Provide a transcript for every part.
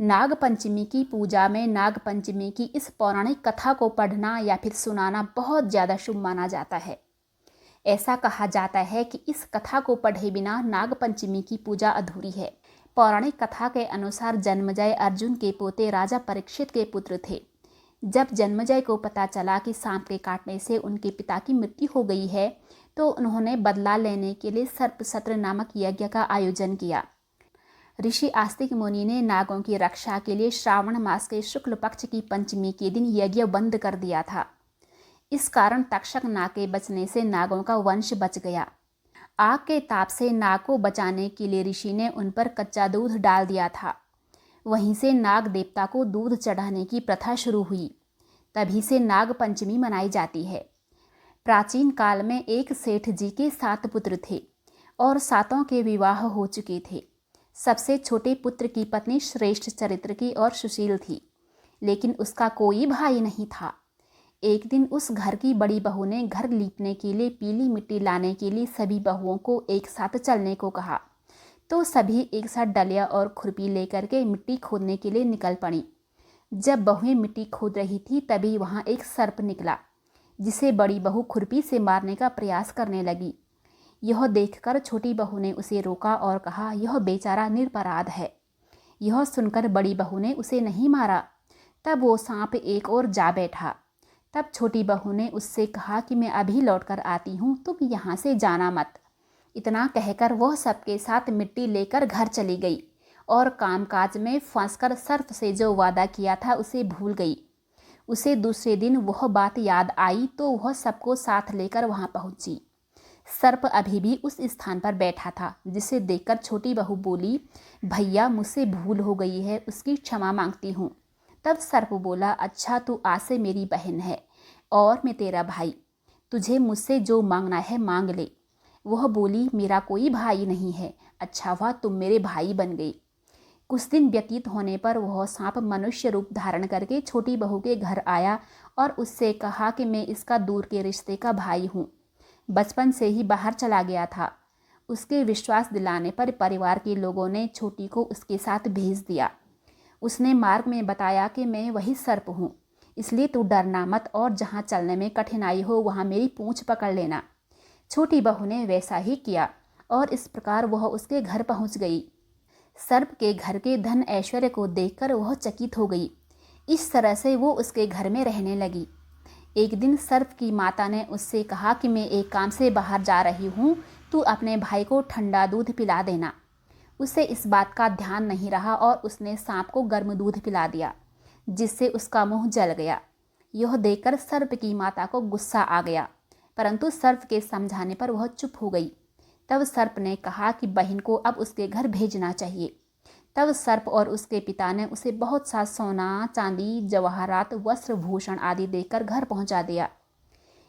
नाग पंचमी की पूजा में नाग पंचमी की इस पौराणिक कथा को पढ़ना या फिर सुनाना बहुत ज़्यादा शुभ माना जाता है। ऐसा कहा जाता है कि इस कथा को पढ़े बिना नाग पंचमी की पूजा अधूरी है। पौराणिक कथा के अनुसार जन्मेजय अर्जुन के पोते राजा परीक्षित के पुत्र थे। जब जन्मेजय को पता चला कि सांप के काटने से उनके पिता की मृत्यु हो गई है, तो उन्होंने बदला लेने के लिए सर्प सत्र नामक यज्ञ का आयोजन किया। ऋषि आस्तिक मुनि ने नागों की रक्षा के लिए श्रावण मास के शुक्ल पक्ष की पंचमी के दिन यज्ञ बंद कर दिया था। इस कारण तक्षक नाग के बचने से नागों का वंश बच गया। आग के ताप से नाग को बचाने के लिए ऋषि ने उन पर कच्चा दूध डाल दिया था। वहीं से नाग देवता को दूध चढ़ाने की प्रथा शुरू हुई। तभी से नाग पंचमी मनाई जाती है। प्राचीन काल में एक सेठ जी के 7 पुत्र थे और 7 के विवाह हो चुके थे। सबसे छोटे पुत्र की पत्नी श्रेष्ठ चरित्र की और सुशील थी, लेकिन उसका कोई भाई नहीं था। एक दिन उस घर की बड़ी बहू ने घर लीपने के लिए पीली मिट्टी लाने के लिए सभी बहुओं को एक साथ चलने को कहा, तो सभी एक साथ डलिया और खुरपी लेकर के मिट्टी खोदने के लिए निकल पड़ी। जब बहुएं मिट्टी खोद रही थी, तभी वहाँ एक सर्प निकला, जिसे बड़ी बहू खुरपी से मारने का प्रयास करने लगी। यह देखकर छोटी बहू ने उसे रोका और कहा, यह बेचारा निरपराध है। यह सुनकर बड़ी बहू ने उसे नहीं मारा। तब वो सांप एक और जा बैठा। तब छोटी बहू ने उससे कहा कि मैं अभी लौट कर आती हूँ, तुम यहाँ से जाना मत। इतना कहकर वह सबके साथ मिट्टी लेकर घर चली गई और कामकाज में फंसकर सर्प से जो वादा किया था उसे भूल गई। उसे दूसरे दिन वह बात याद आई तो वह सबको साथ लेकर वहाँ पहुँची। सर्प अभी भी उस स्थान पर बैठा था, जिसे देखकर छोटी बहू बोली, भैया मुझसे भूल हो गई है, उसकी क्षमा मांगती हूँ। तब सर्प बोला, अच्छा तू आज से मेरी बहन है और मैं तेरा भाई, तुझे मुझसे जो मांगना है मांग ले। वह बोली, मेरा कोई भाई नहीं है। अच्छा हुआ तुम मेरे भाई बन गई। कुछ दिन व्यतीत होने पर वह सांप मनुष्य रूप धारण करके छोटी बहू के घर आया और उससे कहा कि मैं इसका दूर के रिश्ते का भाई हूँ, बचपन से ही बाहर चला गया था। उसके विश्वास दिलाने पर परिवार के लोगों ने छोटी को उसके साथ भेज दिया। उसने मार्ग में बताया कि मैं वही सर्प हूँ, इसलिए तू डरना मत और जहाँ चलने में कठिनाई हो वहाँ मेरी पूँछ पकड़ लेना। छोटी बहू ने वैसा ही किया और इस प्रकार वह उसके घर पहुँच गई। सर्प के घर के धन ऐश्वर्य को देखकर वह चकित हो गई। इस तरह से वो उसके घर में रहने लगी। एक दिन सर्प की माता ने उससे कहा कि मैं एक काम से बाहर जा रही हूँ, तू अपने भाई को ठंडा दूध पिला देना। उसे इस बात का ध्यान नहीं रहा और उसने सांप को गर्म दूध पिला दिया, जिससे उसका मुंह जल गया। यह देखकर सर्प की माता को गुस्सा आ गया, परंतु सर्प के समझाने पर वह चुप हो गई। तब सर्प ने कहा कि बहन को अब उसके घर भेजना चाहिए। तब सर्प और उसके पिता ने उसे बहुत सा सोना, चांदी, जवाहरात, वस्त्र, भूषण आदि देकर घर पहुंचा दिया।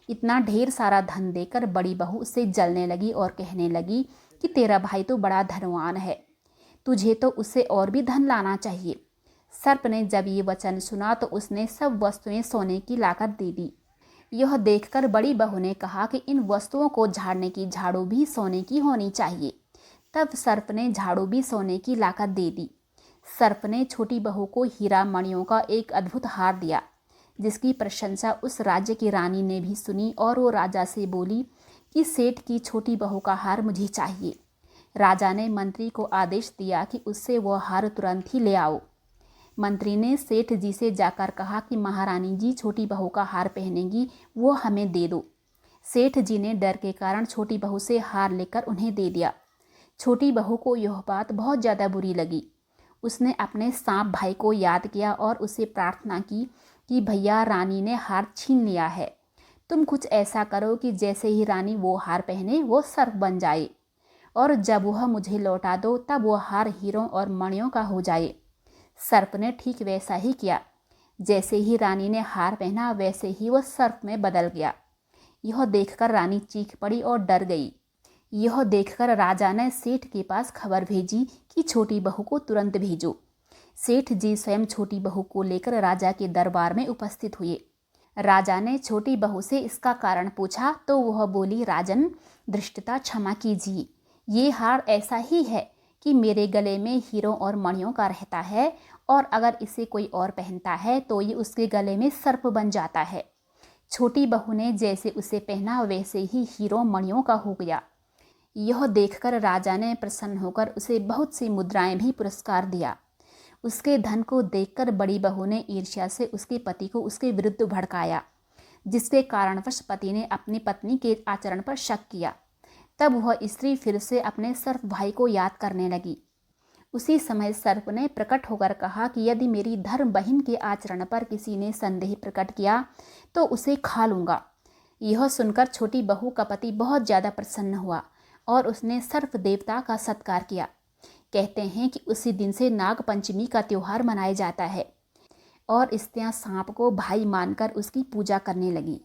इतना ढेर सारा धन देकर बड़ी बहू उससे जलने लगी और कहने लगी कि तेरा भाई तो बड़ा धनवान है, तुझे तो उससे और भी धन लाना चाहिए। सर्प ने जब ये वचन सुना तो उसने सब वस्तुएं सोने की लाकर दे दी। यह देखकर बड़ी बहू ने कहा कि इन वस्तुओं को झाड़ने की झाड़ू भी सोने की होनी चाहिए। तब सर्प ने झाड़ू भी सोने की लाकर दे दी। सर्प ने छोटी बहू को हीरा मणियों का एक अद्भुत हार दिया, जिसकी प्रशंसा उस राज्य की रानी ने भी सुनी और वो राजा से बोली कि सेठ की छोटी बहू का हार मुझे चाहिए। राजा ने मंत्री को आदेश दिया कि उससे वह हार तुरंत ही ले आओ। मंत्री ने सेठ जी से जाकर कहा कि महारानी जी छोटी बहू का हार पहनेंगी, वो हमें दे दो। सेठ जी ने डर के कारण छोटी बहू से हार लेकर उन्हें दे दिया। छोटी बहू को यह बात बहुत ज़्यादा बुरी लगी। उसने अपने सांप भाई को याद किया और उससे प्रार्थना की कि भैया, रानी ने हार छीन लिया है, तुम कुछ ऐसा करो कि जैसे ही रानी वो हार पहने वो सर्प बन जाए, और जब वह मुझे लौटा दो तब वह हार हीरों और मणियों का हो जाए। सर्प ने ठीक वैसा ही किया। जैसे ही रानी ने हार पहना वैसे ही वह सर्प में बदल गया। यह देखकर रानी चीख पड़ी और डर गई। यह देखकर राजा ने सेठ के पास खबर भेजी कि छोटी बहू को तुरंत भेजो। सेठ जी स्वयं छोटी बहू को लेकर राजा के दरबार में उपस्थित हुए। राजा ने छोटी बहू से इसका कारण पूछा तो वह बोली, राजन, धृष्टता क्षमा कीजिए, ये हार ऐसा ही है कि मेरे गले में हीरों और मणियों का रहता है और अगर इसे कोई और पहनता है तो ये उसके गले में सर्प बन जाता है। छोटी बहू ने जैसे उसे पहना वैसे ही हीरों मणियों का हो गया। यह देखकर राजा ने प्रसन्न होकर उसे बहुत सी मुद्राएं भी पुरस्कार दिया। उसके धन को देखकर बड़ी बहू ने ईर्ष्या से उसके पति को उसके विरुद्ध भड़काया, जिसके कारणवश पति ने अपनी पत्नी के आचरण पर शक किया। तब वह स्त्री फिर से अपने सर्प भाई को याद करने लगी। उसी समय सर्प ने प्रकट होकर कहा कि यदि मेरी धर्म बहन के आचरण पर किसी ने संदेह प्रकट किया तो उसे खा लूँगा। यह सुनकर छोटी बहू का पति बहुत ज़्यादा प्रसन्न हुआ और उसने सर्प देवता का सत्कार किया। कहते हैं कि उसी दिन से नाग पंचमी का त्यौहार मनाया जाता है और स्त्रियां सांप को भाई मानकर उसकी पूजा करने लगी।